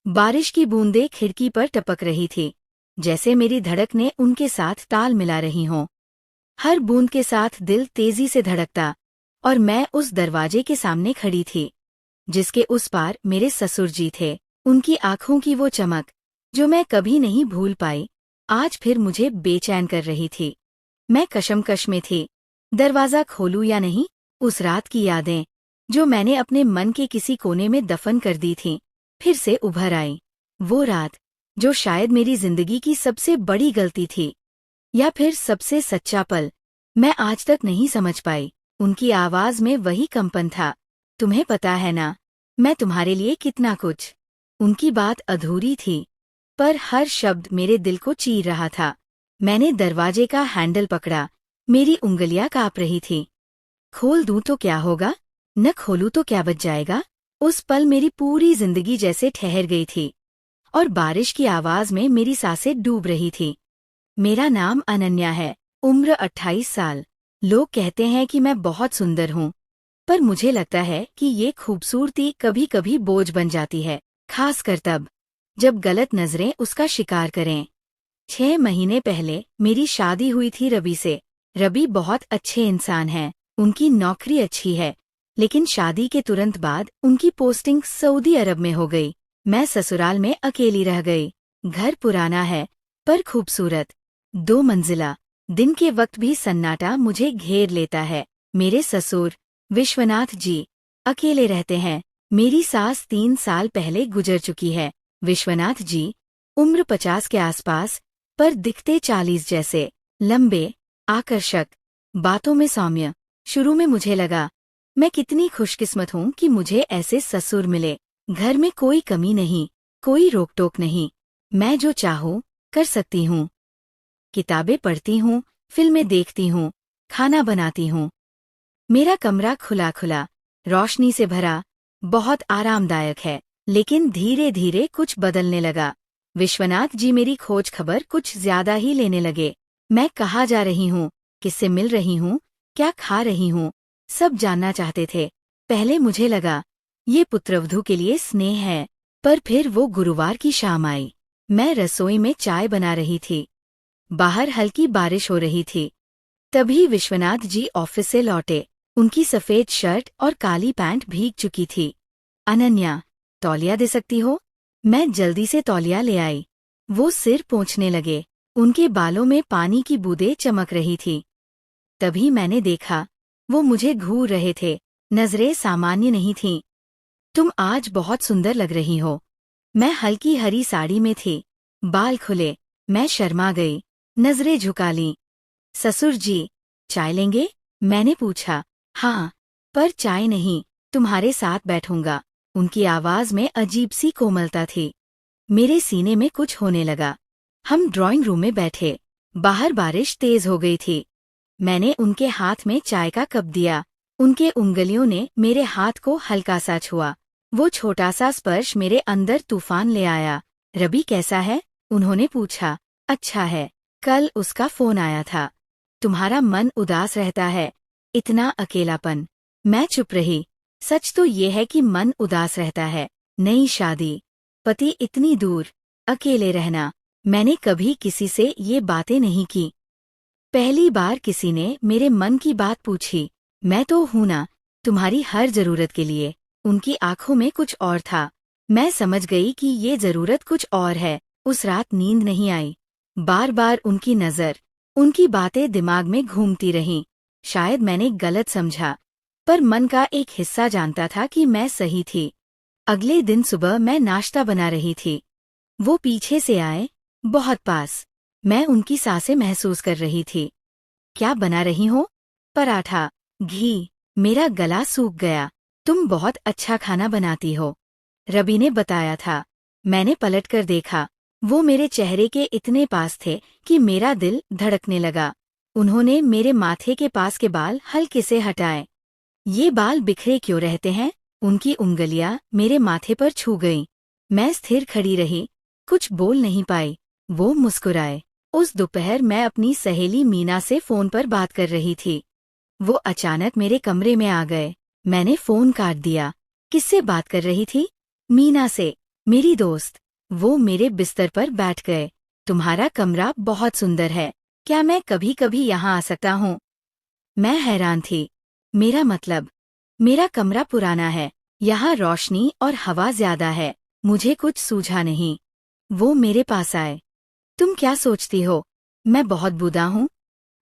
बारिश की बूंदें खिड़की पर टपक रही थी, जैसे मेरी धड़कनें उनके साथ ताल मिला रही हों। हर बूंद के साथ दिल तेजी से धड़कता, और मैं उस दरवाजे के सामने खड़ी थी, जिसके उस पार मेरे ससुर जी थे। उनकी आंखों की वो चमक, जो मैं कभी नहीं भूल पाई, आज फिर मुझे बेचैन कर रही थी। मैं कशमकश में थी, दरवाजा खोलूं या नहीं। उस रात की यादें, जो मैंने अपने मन के किसी कोने में दफन कर दी थीं, फिर से उभर आई। वो रात, जो शायद मेरी जिंदगी की सबसे बड़ी गलती थी, या फिर सबसे सच्चा पल, मैं आज तक नहीं समझ पाई। उनकी आवाज में वही कंपन था, तुम्हें पता है ना, मैं तुम्हारे लिए कितना कुछ। उनकी बात अधूरी थी, पर हर शब्द मेरे दिल को चीर रहा था। मैंने दरवाजे का हैंडल पकड़ा, मेरी उंगलियां कांप रही थी। खोल दूं तो क्या होगा, न खोलूं तो क्या बच जाएगा। उस पल मेरी पूरी जिंदगी जैसे ठहर गई थी, और बारिश की आवाज में मेरी सांसें डूब रही थी। मेरा नाम अनन्या है, उम्र 28 साल। लोग कहते हैं कि मैं बहुत सुंदर हूँ, पर मुझे लगता है कि ये खूबसूरती कभी कभी बोझ बन जाती है, खासकर तब जब गलत नजरें उसका शिकार करें। 6 महीने पहले मेरी शादी हुई थी रवि से। रवि बहुत अच्छे इंसान हैं, उनकी नौकरी अच्छी है, लेकिन शादी के तुरंत बाद उनकी पोस्टिंग सऊदी अरब में हो गई। मैं ससुराल में अकेली रह गई। घर पुराना है, पर खूबसूरत, 2 मंजिला। दिन के वक्त भी सन्नाटा मुझे घेर लेता है। मेरे ससुर विश्वनाथ जी अकेले रहते हैं। मेरी सास 3 साल पहले गुजर चुकी है। विश्वनाथ जी उम्र 50 के आसपास, पर दिखते 40 जैसे। लंबे, आकर्षक, बातों में सौम्य। शुरू में मुझे लगा, मैं कितनी खुशकिस्मत हूँ कि मुझे ऐसे ससुर मिले। घर में कोई कमी नहीं, कोई रोक टोक नहीं, मैं जो चाहूँ कर सकती हूँ। किताबें पढ़ती हूँ, फिल्में देखती हूँ, खाना बनाती हूँ। मेरा कमरा खुला खुला, रोशनी से भरा, बहुत आरामदायक है। लेकिन धीरे धीरे कुछ बदलने लगा। विश्वनाथ जी मेरी खोज खबर कुछ ज्यादा ही लेने लगे। मैं कहाँ जा रही हूँ, किससे मिल रही हूँ, क्या खा रही हूँ, सब जानना चाहते थे। पहले मुझे लगा ये पुत्रवधू के लिए स्नेह है, पर फिर वो गुरुवार की शाम आई। मैं रसोई में चाय बना रही थी। बाहर हल्की बारिश हो रही थी। तभी विश्वनाथ जी ऑफिस से लौटे। उनकी सफेद शर्ट और काली पैंट भीग चुकी थी। अनन्या, तौलिया दे सकती हो? मैं जल्दी से तौलिया ले आई। वो सिर पोंछने लगे। उनके बालों में पानी की बूंदें चमक रही थी। तभी मैंने देखा, वो मुझे घूर रहे थे। नजरें सामान्य नहीं थीं। तुम आज बहुत सुंदर लग रही हो। मैं हल्की हरी साड़ी में थी, बाल खुले। मैं शर्मा गई, नजरें झुका लीं। ससुर जी, चाय लेंगे? मैंने पूछा। हाँ, पर चाय नहीं, तुम्हारे साथ बैठूंगा। उनकी आवाज में अजीब सी कोमलता थी। मेरे सीने में कुछ होने लगा। हम ड्राइंग रूम में बैठे। बाहर बारिश तेज हो गई थी। मैंने उनके हाथ में चाय का कप दिया। उनके उंगलियों ने मेरे हाथ को हल्का सा छुआ। वो छोटा सा स्पर्श मेरे अंदर तूफान ले आया। रवि कैसा है? उन्होंने पूछा। अच्छा है, कल उसका फोन आया था। तुम्हारा मन उदास रहता है, इतना अकेलापन। मैं चुप रही। सच तो ये है कि मन उदास रहता है। नई शादी, पति इतनी दूर, अकेले रहना। मैंने कभी किसी से ये बातें नहीं की। पहली बार किसी ने मेरे मन की बात पूछी। मैं तो हूं ना, तुम्हारी हर जरूरत के लिए। उनकी आंखों में कुछ और था। मैं समझ गई कि ये जरूरत कुछ और है। उस रात नींद नहीं आई। बार बार उनकी नजर, उनकी बातें दिमाग में घूमती रहीं। शायद मैंने गलत समझा, पर मन का एक हिस्सा जानता था कि मैं सही थी। अगले दिन सुबह मैं नाश्ता बना रही थी। वो पीछे से आए, बहुत पास। मैं उनकी सांसें महसूस कर रही थी। क्या बना रही हो? पराठा, घी। मेरा गला सूख गया। तुम बहुत अच्छा खाना बनाती हो, रवि ने बताया था। मैंने पलटकर देखा। वो मेरे चेहरे के इतने पास थे कि मेरा दिल धड़कने लगा। उन्होंने मेरे माथे के पास के बाल हल्के से हटाए। ये बाल बिखरे क्यों रहते हैं? उनकी उंगलियां मेरे माथे पर छू गईं। मैं स्थिर खड़ी रही, कुछ बोल नहीं पाई। वो मुस्कुराए। उस दोपहर मैं अपनी सहेली मीना से फोन पर बात कर रही थी। वो अचानक मेरे कमरे में आ गए। मैंने फोन काट दिया। किससे बात कर रही थी? मीना से। मेरी दोस्त, वो मेरे बिस्तर पर बैठ गए। तुम्हारा कमरा बहुत सुंदर है, क्या मैं कभी कभी यहाँ आ सकता हूँ? मैं हैरान थी। मेरा मतलब, मेरा कमरा पुराना है, यहाँ रोशनी और हवा ज्यादा है। मुझे कुछ सूझा नहीं। वो मेरे पास आए। तुम क्या सोचती हो, मैं बहुत बूढ़ा हूँ?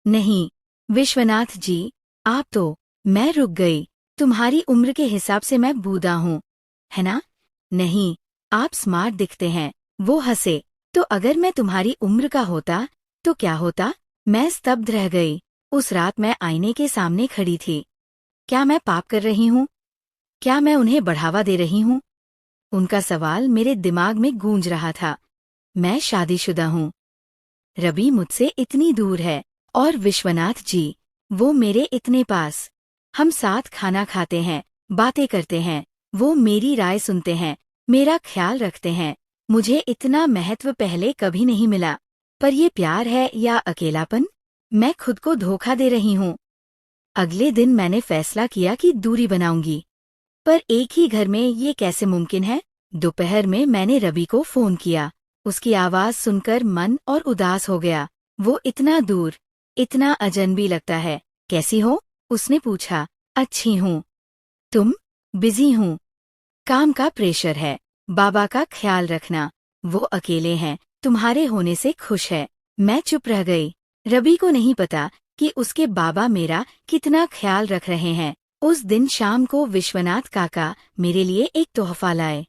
नहीं, विश्वनाथ जी, आप तो। मैं रुक गई। तुम्हारी उम्र के हिसाब से मैं बूढ़ा हूँ, है ना? नहीं, आप स्मार्ट दिखते हैं। वो हंसे। तो अगर मैं तुम्हारी उम्र का होता, तो क्या होता? मैं स्तब्ध रह गई। उस रात मैं आईने के सामने खड़ी थी। क्या मैं पाप कर रही हूँ? क्या मैं उन्हें बढ़ावा दे रही हूँ? उनका सवाल मेरे दिमाग में गूंज रहा था। मैं शादीशुदा हूँ। रवि मुझसे इतनी दूर है, और विश्वनाथ जी, वो मेरे इतने पास। हम साथ खाना खाते हैं, बातें करते हैं, वो मेरी राय सुनते हैं, मेरा ख्याल रखते हैं। मुझे इतना महत्व पहले कभी नहीं मिला। पर ये प्यार है या अकेलापन? मैं खुद को धोखा दे रही हूँ। अगले दिन मैंने फैसला किया कि दूरी बनाऊंगी। पर एक ही घर में ये कैसे मुमकिन है? दोपहर में मैंने रवि को फोन किया। उसकी आवाज सुनकर मन और उदास हो गया। वो इतना दूर, इतना अजनबी लगता है। कैसी हो? उसने पूछा। अच्छी हूँ। तुम? बिजी हूँ। काम का प्रेशर है। बाबा का ख्याल रखना। वो अकेले हैं, तुम्हारे होने से खुश है। मैं चुप रह गई। रवि को नहीं पता कि उसके बाबा मेरा कितना ख्याल रख रहे हैं। उस दिन शाम को विश्वनाथ काका मेरे लिए एक तोहफा लाए।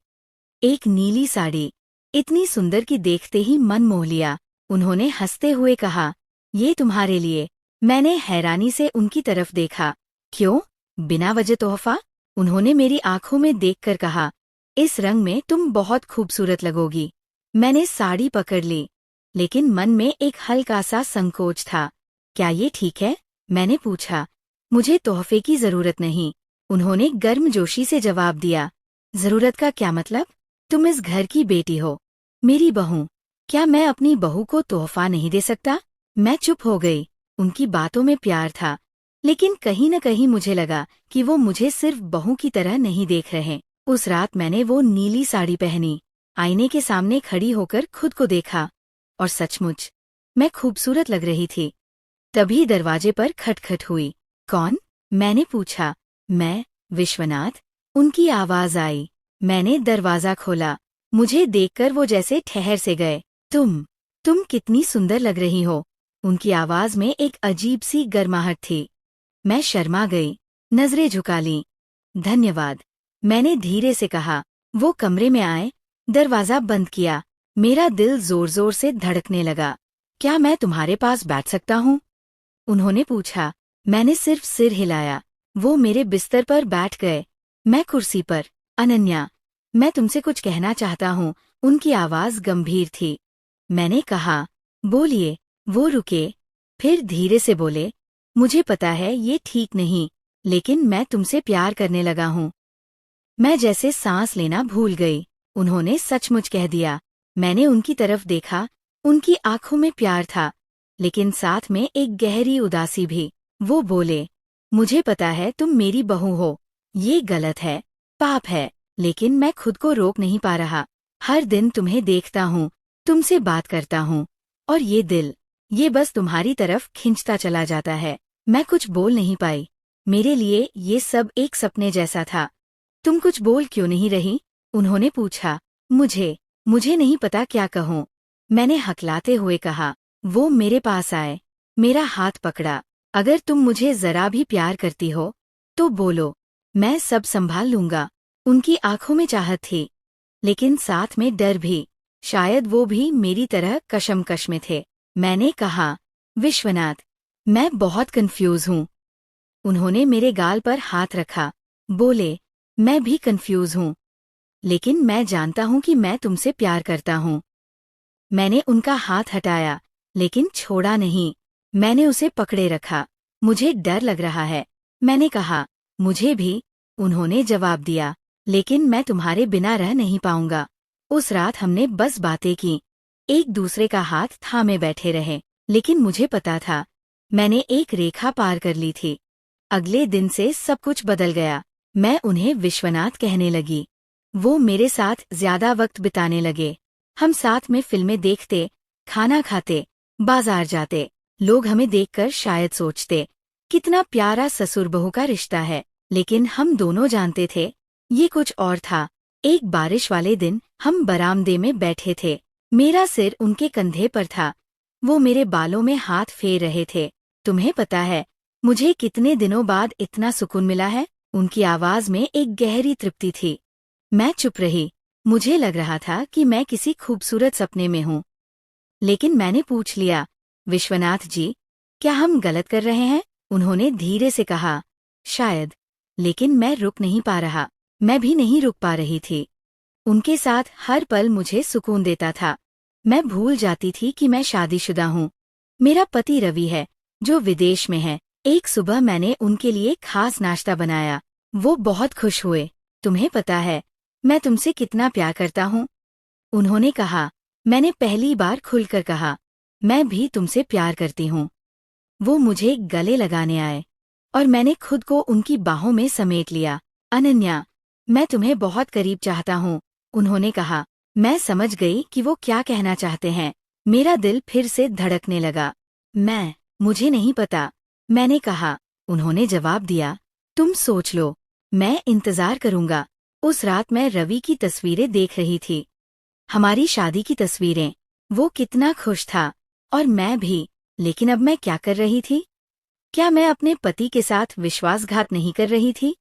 एक नीली साड़ी, इतनी सुंदर कि देखते ही मन मोह लिया। उन्होंने हंसते हुए कहा, ये तुम्हारे लिए। मैंने हैरानी से उनकी तरफ देखा। क्यों? बिना वजह तोहफा? उन्होंने मेरी आंखों में देखकर कहा, इस रंग में तुम बहुत खूबसूरत लगोगी। मैंने साड़ी पकड़ ली, लेकिन मन में एक हल्का सा संकोच था। क्या ये ठीक है? मैंने पूछा। मुझे तोहफे की जरूरत नहीं। उन्होंने गर्मजोशी से जवाब दिया। जरूरत का क्या मतलब? तुम इस घर की बेटी हो, मेरी बहू। क्या मैं अपनी बहू को तोहफा नहीं दे सकता? मैं चुप हो गई। उनकी बातों में प्यार था, लेकिन कहीं न कहीं मुझे लगा कि वो मुझे सिर्फ बहू की तरह नहीं देख रहे। उस रात मैंने वो नीली साड़ी पहनी, आईने के सामने खड़ी होकर खुद को देखा, और सचमुच मैं खूबसूरत लग रही थी। तभी दरवाजे पर खटखट हुई। कौन? मैंने पूछा। मैं, विश्वनाथ। उनकी आवाज आई। मैंने दरवाजा खोला। मुझे देखकर वो जैसे ठहर से गए। तुम कितनी सुंदर लग रही हो। उनकी आवाज में एक अजीब सी गर्माहट थी। मैं शर्मा गई, नजरें झुका लीं। धन्यवाद, मैंने धीरे से कहा। वो कमरे में आए, दरवाजा बंद किया। मेरा दिल जोर जोर से धड़कने लगा। क्या मैं तुम्हारे पास बैठ सकता हूँ? उन्होंने पूछा। मैंने सिर्फ सिर हिलाया। वो मेरे बिस्तर पर बैठ गए, मैं कुर्सी पर। अनन्या, मैं तुमसे कुछ कहना चाहता हूँ। उनकी आवाज गंभीर थी। मैंने कहा, बोलिए। वो रुके, फिर धीरे से बोले, मुझे पता है ये ठीक नहीं, लेकिन मैं तुमसे प्यार करने लगा हूँ। मैं जैसे सांस लेना भूल गई। उन्होंने सचमुच कह दिया। मैंने उनकी तरफ देखा। उनकी आंखों में प्यार था, लेकिन साथ में एक गहरी उदासी भी। वो बोले, मुझे पता है तुम मेरी बहू हो। ये गलत है, पाप है, लेकिन मैं खुद को रोक नहीं पा रहा। हर दिन तुम्हें देखता हूँ, तुमसे बात करता हूँ, और ये दिल, ये बस तुम्हारी तरफ खिंचता चला जाता है। मैं कुछ बोल नहीं पाई। मेरे लिए ये सब एक सपने जैसा था। तुम कुछ बोल क्यों नहीं रही? उन्होंने पूछा। मुझे नहीं पता क्या कहूँ, मैंने हकलाते हुए कहा। वो मेरे पास आए, मेरा हाथ पकड़ा। अगर तुम मुझे जरा भी प्यार करती हो, तो बोलो, मैं सब संभाल लूंगा। उनकी आंखों में चाहत थी, लेकिन साथ में डर भी। शायद वो भी मेरी तरह कशमकश में थे। मैंने कहा, विश्वनाथ, मैं बहुत कंफ्यूज हूँ। उन्होंने मेरे गाल पर हाथ रखा, बोले, मैं भी कंफ्यूज हूँ, लेकिन मैं जानता हूँ कि मैं तुमसे प्यार करता हूँ। मैंने उनका हाथ हटाया, लेकिन छोड़ा नहीं। मैंने उसे पकड़े रखा। मुझे डर लग रहा है। मैंने कहा, मुझे भी। उन्होंने जवाब दिया, लेकिन मैं तुम्हारे बिना रह नहीं पाऊंगा। उस रात हमने बस बातें की, एक दूसरे का हाथ थामे बैठे रहे, लेकिन मुझे पता था, मैंने एक रेखा पार कर ली थी। अगले दिन से सब कुछ बदल गया। मैं उन्हें विश्वनाथ कहने लगी। वो मेरे साथ ज्यादा वक्त बिताने लगे। हम साथ में फिल्में देखते, खाना खाते, बाजार जाते। लोग हमें देखकर शायद सोचते, कितना प्यारा ससुर बहू का रिश्ता है। लेकिन हम दोनों जानते थे, ये कुछ और था। एक बारिश वाले दिन हम बरामदे में बैठे थे। मेरा सिर उनके कंधे पर था। वो मेरे बालों में हाथ फेर रहे थे। तुम्हें पता है, मुझे कितने दिनों बाद इतना सुकून मिला है? उनकी आवाज में एक गहरी तृप्ति थी। मैं चुप रही। मुझे लग रहा था कि मैं किसी खूबसूरत सपने में हूँ। लेकिन मैंने पूछ लिया, विश्वनाथ जी, क्या हम गलत कर रहे हैं? उन्होंने धीरे से कहा, शायद। लेकिन मैं रुक नहीं पा रहा। मैं भी नहीं रुक पा रही थी। उनके साथ हर पल मुझे सुकून देता था। मैं भूल जाती थी कि मैं शादीशुदा हूँ। मेरा पति रवि है, जो विदेश में है। एक सुबह मैंने उनके लिए खास नाश्ता बनाया। वो बहुत खुश हुए। तुम्हें पता है, मैं तुमसे कितना प्यार करता हूँ? उन्होंने कहा। मैंने पहली बार खुलकर कहा, मैं भी तुमसे प्यार करती हूँ। वो मुझे गले लगाने आए और मैंने खुद को उनकी बाहों में समेट लिया। अनन्या, मैं तुम्हें बहुत करीब चाहता हूँ, उन्होंने कहा। मैं समझ गई कि वो क्या कहना चाहते हैं। मेरा दिल फिर से धड़कने लगा। मुझे नहीं पता, मैंने कहा। उन्होंने जवाब दिया, तुम सोच लो, मैं इंतजार करूंगा। उस रात मैं रवि की तस्वीरें देख रही थी, हमारी शादी की तस्वीरें। वो कितना खुश था और मैं भी। लेकिन अब मैं क्या कर रही थी? क्या मैं अपने पति के साथ विश्वासघात नहीं कर रही थी?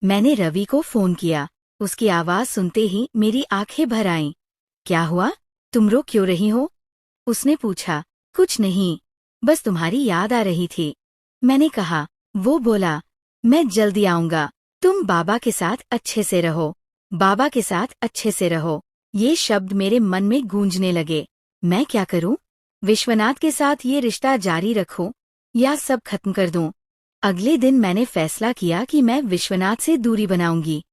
मैंने रवि को फोन किया। उसकी आवाज सुनते ही मेरी आंखें भर आईं। क्या हुआ? तुम रो क्यों रही हो? उसने पूछा। कुछ नहीं, बस तुम्हारी याद आ रही थी, मैंने कहा। वो बोला, मैं जल्दी आऊंगा। तुम बाबा के साथ अच्छे से रहो। बाबा के साथ अच्छे से रहो। ये शब्द मेरे मन में गूंजने लगे। मैं क्या करूं? विश्वनाथ के साथ ये रिश्ता जारी रखूं या सब खत्म कर दूं? अगले दिन मैंने फैसला किया कि मैं विश्वनाथ से दूरी बनाऊंगी।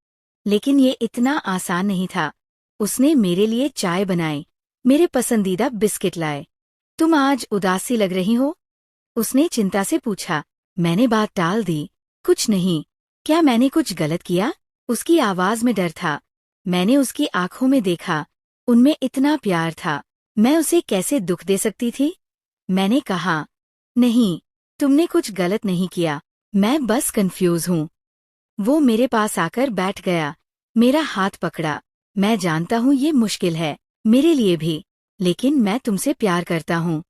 लेकिन ये इतना आसान नहीं था। उसने मेरे लिए चाय बनाई, मेरे पसंदीदा बिस्किट लाए। तुम आज उदासी लग रही हो? उसने चिंता से पूछा। मैंने बात टाल दी। कुछ नहीं। क्या मैंने कुछ गलत किया? उसकी आवाज में डर था। मैंने उसकी आंखों में देखा, उनमें इतना प्यार था। मैं उसे कैसे दुख दे सकती थी? मैंने कहा, नहीं, तुमने कुछ गलत नहीं किया, मैं बस कंफ्यूज हूँ। वो मेरे पास आकर बैठ गया, मेरा हाथ पकड़ा। मैं जानता हूँ ये मुश्किल है, मेरे लिए भी, लेकिन मैं तुमसे प्यार करता हूँ।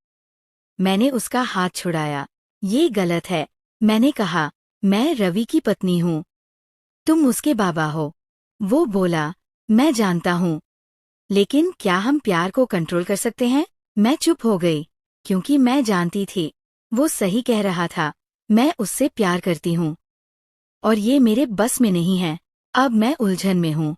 मैंने उसका हाथ छुड़ाया। ये गलत है, मैंने कहा। मैं रवि की पत्नी हूँ, तुम उसके बाबा हो। वो बोला, मैं जानता हूँ, लेकिन क्या हम प्यार को कंट्रोल कर सकते हैं? मैं चुप हो गई, क्योंकि मैं जानती थी, वो सही कह रहा था। मैं उससे प्यार करती हूँ और ये मेरे बस में नहीं है। अब मैं उलझन में हूँ।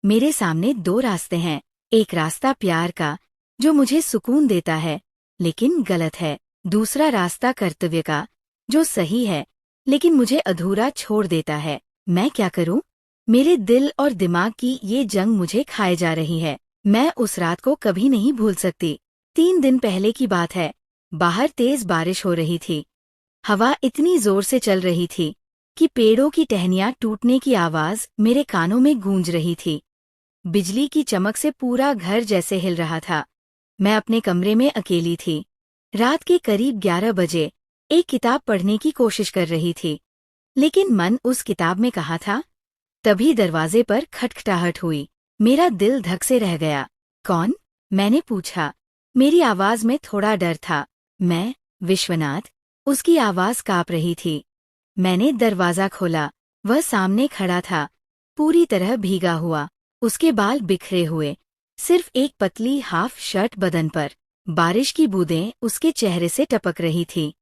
मेरे सामने दो रास्ते हैं। एक रास्ता प्यार का, जो मुझे सुकून देता है, लेकिन गलत है। दूसरा रास्ता कर्तव्य का, जो सही है, लेकिन मुझे अधूरा छोड़ देता है। मैं क्या करूं? मेरे दिल और दिमाग की ये जंग मुझे खाए जा रही है। मैं उस रात को कभी नहीं भूल सकती। 3 दिन पहले की बात है। बाहर तेज बारिश हो रही थी। हवा इतनी जोर से चल रही थी कि पेड़ों की टहनियां टूटने की आवाज मेरे कानों में गूंज रही थी। बिजली की चमक से पूरा घर जैसे हिल रहा था। मैं अपने कमरे में अकेली थी। रात के करीब 11 बजे एक किताब पढ़ने की कोशिश कर रही थी, लेकिन मन उस किताब में कहाँ था। तभी दरवाजे पर खटखटाहट हुई। मेरा दिल धक से रह गया। कौन? मैंने पूछा। मेरी आवाज में थोड़ा डर था। मैं, विश्वनाथ। उसकी आवाज कांप रही थी। मैंने दरवाजा खोला। वह सामने खड़ा था, पूरी तरह भीगा हुआ। उसके बाल बिखरे हुए, सिर्फ एक पतली हाफ शर्ट बदन पर। बारिश की बूंदें उसके चेहरे से टपक रही थी।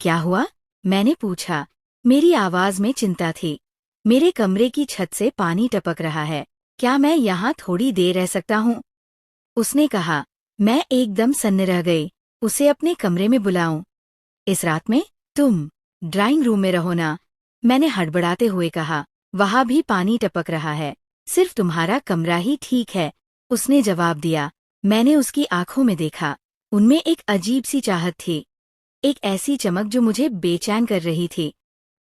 क्या हुआ? मैंने पूछा। मेरी आवाज में चिंता थी। मेरे कमरे की छत से पानी टपक रहा है। क्या मैं यहाँ थोड़ी देर रह सकता हूँ? उसने कहा। मैं एकदम सन्न रह गई। उसे अपने कमरे में बुलाऊं? इस रात में? तुम ड्राइंग रूम में रहो ना, मैंने हड़बड़ाते हुए कहा। वहाँ भी पानी टपक रहा है। सिर्फ तुम्हारा कमरा ही ठीक है, उसने जवाब दिया। मैंने उसकी आंखों में देखा। उनमें एक अजीब सी चाहत थी, एक ऐसी चमक जो मुझे बेचैन कर रही थी।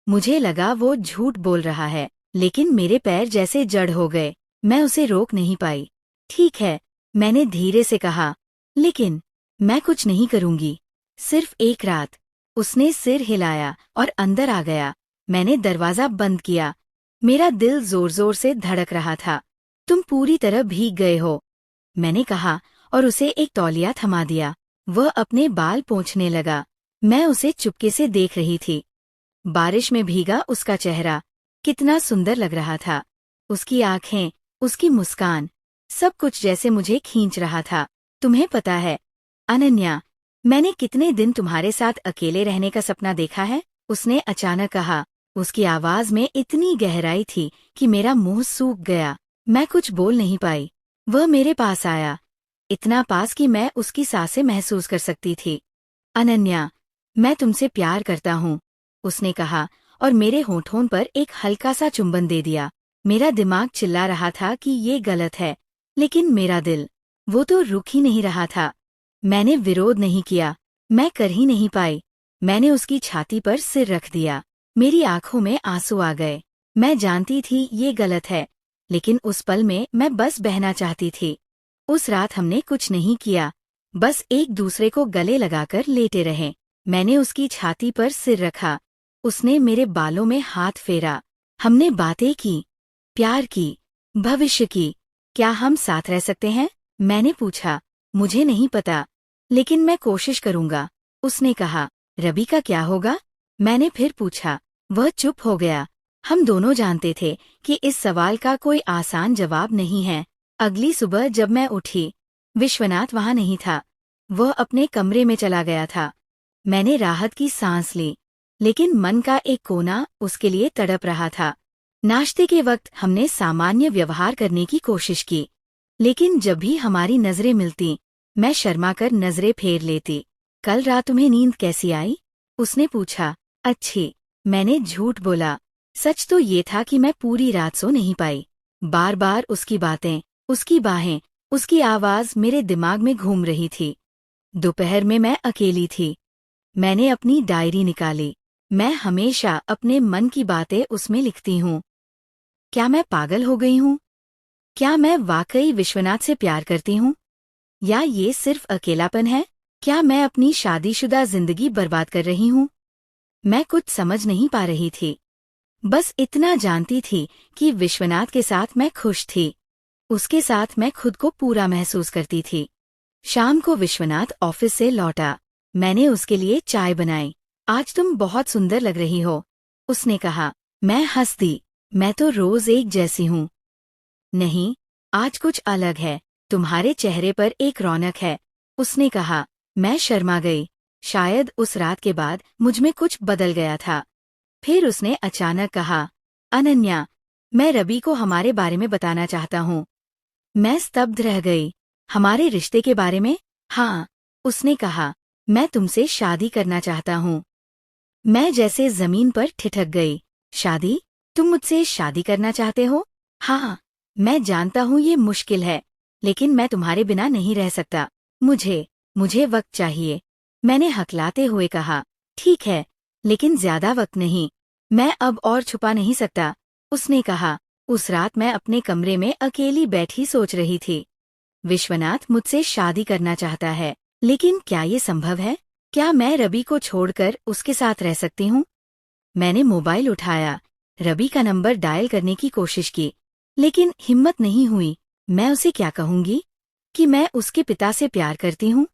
मुझे लगा वो झूठ बोल रहा है, लेकिन मेरे पैर जैसे जड़ हो गए। मैं उसे रोक नहीं पाई। ठीक है, मैंने धीरे से कहा, लेकिन मैं कुछ नहीं करूंगी, सिर्फ एक रात। उसने सिर हिलाया और अंदर आ गया। मैंने दरवाजा बंद किया। मेरा दिल जोर जोर से धड़क रहा था। तुम पूरी तरह भीग गए हो, मैंने कहा और उसे एक तौलिया थमा दिया। वह अपने बाल पोंछने लगा। मैं उसे चुपके से देख रही थी। बारिश में भीगा उसका चेहरा कितना सुंदर लग रहा था। उसकी आंखें, उसकी मुस्कान, सब कुछ जैसे मुझे खींच रहा था। तुम्हें पता है अनन्या, मैंने कितने दिन तुम्हारे साथ अकेले रहने का सपना देखा है, उसने अचानक कहा। उसकी आवाज में इतनी गहराई थी कि मेरा मुंह सूख गया। मैं कुछ बोल नहीं पाई। वह मेरे पास आया, इतना पास कि मैं उसकी सांसें महसूस कर सकती थी। अनन्या, मैं तुमसे प्यार करता हूँ, उसने कहा और मेरे होठों पर एक हल्का सा चुंबन दे दिया। मेरा दिमाग चिल्ला रहा था कि ये गलत है, लेकिन मेरा दिल, वो तो रुक ही नहीं रहा था। मैंने विरोध नहीं किया, मैं कर ही नहीं पाई। मैंने उसकी छाती पर सिर रख दिया। मेरी आंखों में आंसू आ गए। मैं जानती थी ये गलत है, लेकिन उस पल में मैं बस बहना चाहती थी। उस रात हमने कुछ नहीं किया, बस एक दूसरे को गले लगाकर लेटे रहे। मैंने उसकी छाती पर सिर रखा, उसने मेरे बालों में हाथ फेरा। हमने बातें की, प्यार की, भविष्य की। क्या हम साथ रह सकते हैं, मैंने पूछा। मुझे नहीं पता, लेकिन मैं कोशिश करूंगा, उसने कहा। रवि का क्या होगा, मैंने फिर पूछा। वह चुप हो गया। हम दोनों जानते थे कि इस सवाल का कोई आसान जवाब नहीं है। अगली सुबह जब मैं उठी, विश्वनाथ वहां नहीं था। वह अपने कमरे में चला गया था। मैंने राहत की सांस ली, लेकिन मन का एक कोना उसके लिए तड़प रहा था। नाश्ते के वक्त हमने सामान्य व्यवहार करने की कोशिश की, लेकिन जब भी हमारी नजरें मिलती, मैं शर्मा कर नजरें फेर लेती। कल रात तुम्हें नींद कैसी आई, उसने पूछा। अच्छी, मैंने झूठ बोला। सच तो ये था कि मैं पूरी रात सो नहीं पाई। बार बार उसकी बातें, उसकी बाहें, उसकी आवाज मेरे दिमाग में घूम रही थी। दोपहर में मैं अकेली थी। मैंने अपनी डायरी निकाली। मैं हमेशा अपने मन की बातें उसमें लिखती हूँ। क्या मैं पागल हो गई हूँ? क्या मैं वाकई विश्वनाथ से प्यार करती हूँ, या ये सिर्फ अकेलापन है? क्या मैं अपनी शादीशुदा जिंदगी बर्बाद कर रही हूँ? मैं कुछ समझ नहीं पा रही थी। बस इतना जानती थी कि विश्वनाथ के साथ मैं खुश थी। उसके साथ मैं खुद को पूरा महसूस करती थी। शाम को विश्वनाथ ऑफिस से लौटा। मैंने उसके लिए चाय बनाई। आज तुम बहुत सुंदर लग रही हो, उसने कहा। मैं हंस दी। मैं तो रोज एक जैसी हूँ। नहीं, आज कुछ अलग है। तुम्हारे चेहरे पर एक रौनक है, उसने कहा। मैं शर्मा गई। शायद उस रात के बाद मुझमें कुछ बदल गया था। फिर उसने अचानक कहा, अनन्या, मैं रवि को हमारे बारे में बताना चाहता हूँ। मैं स्तब्ध रह गई। हमारे रिश्ते के बारे में? हाँ, उसने कहा। मैं तुमसे शादी करना चाहता हूँ। मैं जैसे जमीन पर ठिठक गई। शादी? तुम मुझसे शादी करना चाहते हो? हाँ, मैं जानता हूँ ये मुश्किल है, लेकिन मैं तुम्हारे बिना नहीं रह सकता। मुझे वक्त चाहिए, मैंने हकलाते हुए कहा। ठीक है, लेकिन ज्यादा वक्त नहीं। मैं अब और छुपा नहीं सकता, उसने कहा। उस रात मैं अपने कमरे में अकेली बैठी सोच रही थी। विश्वनाथ मुझसे शादी करना चाहता है, लेकिन क्या ये संभव है? क्या मैं रवि को छोड़कर उसके साथ रह सकती हूँ? मैंने मोबाइल उठाया, रवि का नंबर डायल करने की कोशिश की, लेकिन हिम्मत नहीं हुई। मैं उसे क्या कहूंगी कि मैं उसके पिता से प्यार करती हूँ?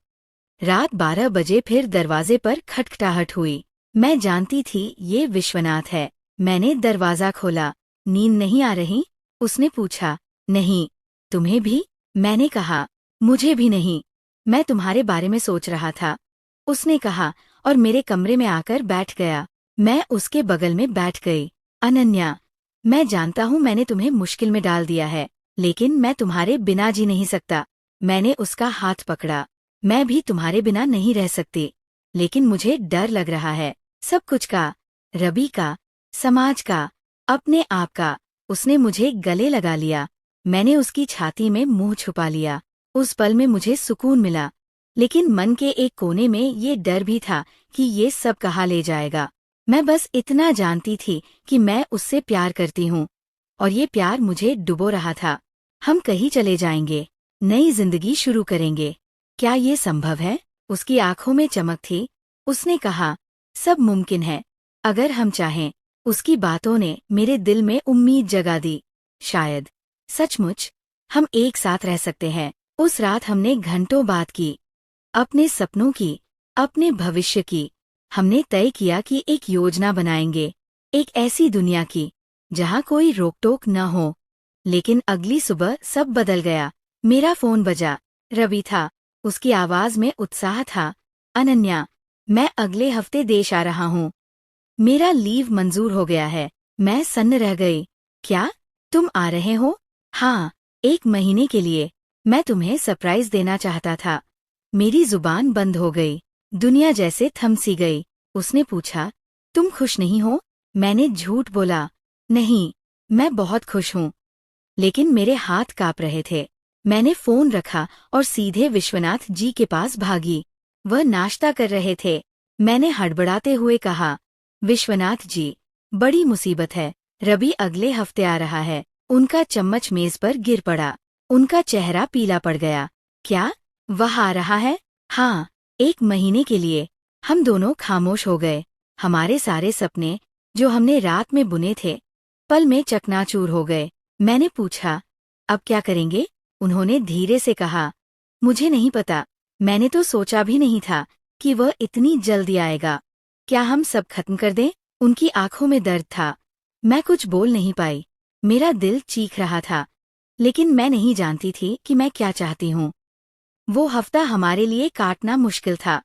रात 12 बजे फिर दरवाजे पर खटखटाहट हुई। मैं जानती थी ये विश्वनाथ है। मैंने दरवाजा खोला। नींद नहीं आ रही, उसने पूछा। नहीं, तुम्हें भी, मैंने कहा। मुझे भी नहीं, मैं तुम्हारे बारे में सोच रहा था, उसने कहा और मेरे कमरे में आकर बैठ गया। मैं उसके बगल में बैठ गई। अनन्या, मैं जानता हूँ मैंने तुम्हें मुश्किल में डाल दिया है, लेकिन मैं तुम्हारे बिना जी नहीं सकता। मैंने उसका हाथ पकड़ा। मैं भी तुम्हारे बिना नहीं रह सकती, लेकिन मुझे डर लग रहा है, सब कुछ का, रवि का, समाज का, अपने आप का। उसने मुझे गले लगा लिया। मैंने उसकी छाती में मुंह छुपा लिया। उस पल में मुझे सुकून मिला, लेकिन मन के एक कोने में ये डर भी था कि ये सब कहाँ ले जाएगा। मैं बस इतना जानती थी कि मैं उससे प्यार करती हूँ, और ये प्यार मुझे डुबो रहा था। हम कहीं चले जाएंगे, नई जिंदगी शुरू करेंगे। क्या ये संभव है? उसकी आंखों में चमक थी। उसने कहा, सब मुमकिन है, अगर हम चाहें। उसकी बातों ने मेरे दिल में उम्मीद जगा दी। शायद सचमुच हम एक साथ रह सकते हैं। उस रात हमने घंटों बात की, अपने सपनों की, अपने भविष्य की। हमने तय किया कि एक योजना बनाएंगे, एक ऐसी दुनिया की जहां कोई रोक टोक न हो। लेकिन अगली सुबह सब बदल गया। मेरा फोन बजा। रवि था। उसकी आवाज में उत्साह था। अनन्या, मैं अगले हफ्ते देश आ रहा हूँ। मेरा लीव मंजूर हो गया है। मैं सन्न रह गई। क्या, तुम आ रहे हो? हाँ, 1 महीने के लिए। मैं तुम्हें सरप्राइज देना चाहता था। मेरी जुबान बंद हो गई। दुनिया जैसे थम सी गई। उसने पूछा, तुम खुश नहीं हो? मैंने झूठ बोला, नहीं, मैं बहुत खुश हूँ। लेकिन मेरे हाथ कांप रहे थे। मैंने फोन रखा और सीधे विश्वनाथ जी के पास भागी। वह नाश्ता कर रहे थे। मैंने हड़बड़ाते हुए कहा, विश्वनाथ जी, बड़ी मुसीबत है। रवि अगले हफ्ते आ रहा है। उनका चम्मच मेज पर गिर पड़ा। उनका चेहरा पीला पड़ गया। क्या, वह आ रहा है? हाँ, 1 महीने के लिए। हम दोनों खामोश हो गए। हमारे सारे सपने जो हमने रात में बुने थे, पल में चकनाचूर हो गए। मैंने पूछा, अब क्या करेंगे? उन्होंने धीरे से कहा, मुझे नहीं पता। मैंने तो सोचा भी नहीं था कि वह इतनी जल्दी आएगा। क्या हम सब खत्म कर दें? उनकी आंखों में दर्द था। मैं कुछ बोल नहीं पाई। मेरा दिल चीख रहा था, लेकिन मैं नहीं जानती थी कि मैं क्या चाहती हूँ। वो हफ्ता हमारे लिए काटना मुश्किल था।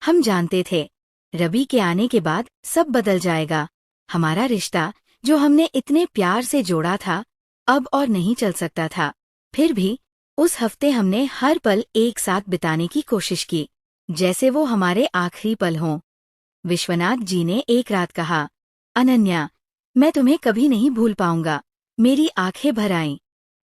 हम जानते थे, रवि के आने के बाद सब बदल जाएगा। हमारा रिश्ता, जो हमने इतने प्यार से जोड़ा था, अब और नहीं चल सकता था। फिर भी उस हफ्ते हमने हर पल एक साथ बिताने की कोशिश की, जैसे वो हमारे आखिरी पल हों। विश्वनाथ जी ने एक रात कहा, अनन्या, मैं तुम्हें कभी नहीं भूल पाऊंगा। मेरी आंखें भर आईं।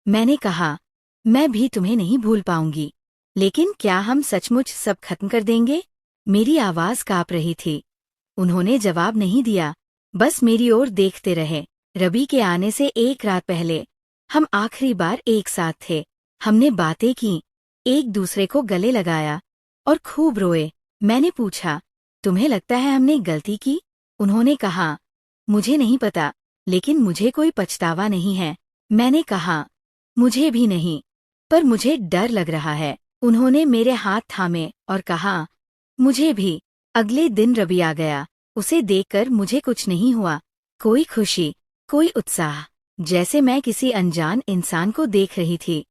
मैंने कहा, मैं भी तुम्हें नहीं भूल पाऊंगी। लेकिन क्या हम सचमुच सब खत्म कर देंगे? मेरी आवाज कांप रही थी। उन्होंने जवाब नहीं दिया, बस मेरी ओर देखते रहे। रवि के आने से एक रात पहले हम आखिरी बार एक साथ थे। हमने बातें की, एक दूसरे को गले लगाया और खूब रोए। मैंने पूछा, तुम्हें लगता है हमने गलती की? उन्होंने कहा, मुझे नहीं पता, लेकिन मुझे कोई पछतावा नहीं है। मैंने कहा, मुझे भी नहीं, पर मुझे डर लग रहा है। उन्होंने मेरे हाथ थामे और कहा, मुझे भी। अगले दिन रवि आ गया। उसे देखकर मुझे कुछ नहीं हुआ। कोई खुशी, कोई उत्साह, जैसे मैं किसी अनजान इंसान को देख रही थी।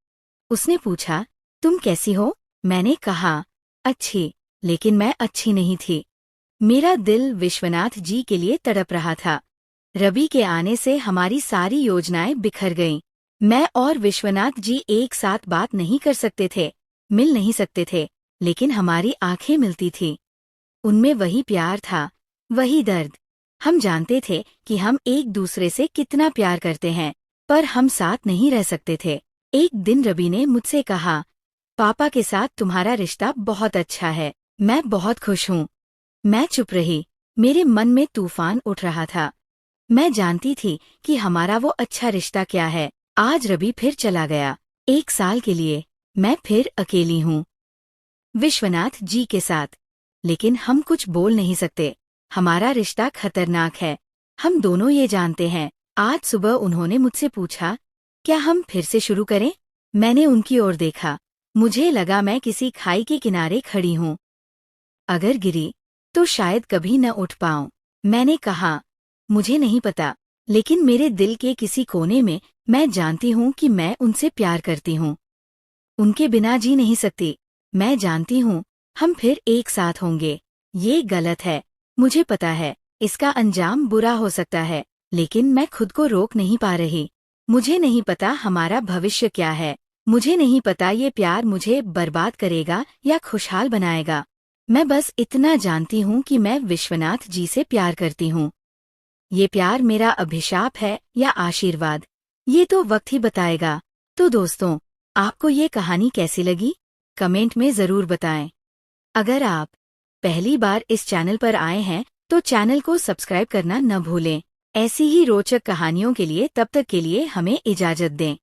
उसने पूछा, तुम कैसी हो? मैंने कहा, अच्छी, लेकिन मैं अच्छी नहीं थी। मेरा दिल विश्वनाथ जी के लिए तड़प रहा था। रवि के आने से हमारी सारी योजनाएं बिखर गईं। मैं और विश्वनाथ जी एक साथ बात नहीं कर सकते थे, मिल नहीं सकते थे, लेकिन हमारी आंखें मिलती थीं। उनमें वही प्यार था, वही दर्द। हम जानते थे कि हम एक दूसरे से कितना प्यार करते हैं, पर हम साथ नहीं रह सकते थे। एक दिन रवि ने मुझसे कहा, पापा के साथ तुम्हारा रिश्ता बहुत अच्छा है। मैं बहुत खुश हूँ। मैं चुप रही। मेरे मन में तूफान उठ रहा था। मैं जानती थी कि हमारा वो अच्छा रिश्ता क्या है। आज रवि फिर चला गया, 1 साल के लिए। मैं फिर अकेली हूँ, विश्वनाथ जी के साथ। लेकिन हम कुछ बोल नहीं सकते। हमारा रिश्ता खतरनाक है, हम दोनों ये जानते हैं। आज सुबह उन्होंने मुझसे पूछा, क्या हम फिर से शुरू करें? मैंने उनकी ओर देखा। मुझे लगा मैं किसी खाई के किनारे खड़ी हूँ। अगर गिरी तो शायद कभी न उठ पाऊं। मैंने कहा, मुझे नहीं पता, लेकिन मेरे दिल के किसी कोने में मैं जानती हूँ कि मैं उनसे प्यार करती हूँ। उनके बिना जी नहीं सकती। मैं जानती हूँ हम फिर एक साथ होंगे। ये गलत है, मुझे पता है। इसका अंजाम बुरा हो सकता है, लेकिन मैं खुद को रोक नहीं पा रही। मुझे नहीं पता हमारा भविष्य क्या है। मुझे नहीं पता ये प्यार मुझे बर्बाद करेगा या खुशहाल बनाएगा। मैं बस इतना जानती हूँ कि मैं विश्वनाथ जी से प्यार करती हूँ। ये प्यार मेरा अभिशाप है या आशीर्वाद, ये तो वक्त ही बताएगा। तो दोस्तों, आपको ये कहानी कैसी लगी? कमेंट में ज़रूर बताएं। अगर आप पहली बार इस चैनल पर आए हैं तो चैनल को सब्सक्राइब करना न भूलें। ऐसी ही रोचक कहानियों के लिए तब तक के लिए हमें इजाज़त दें।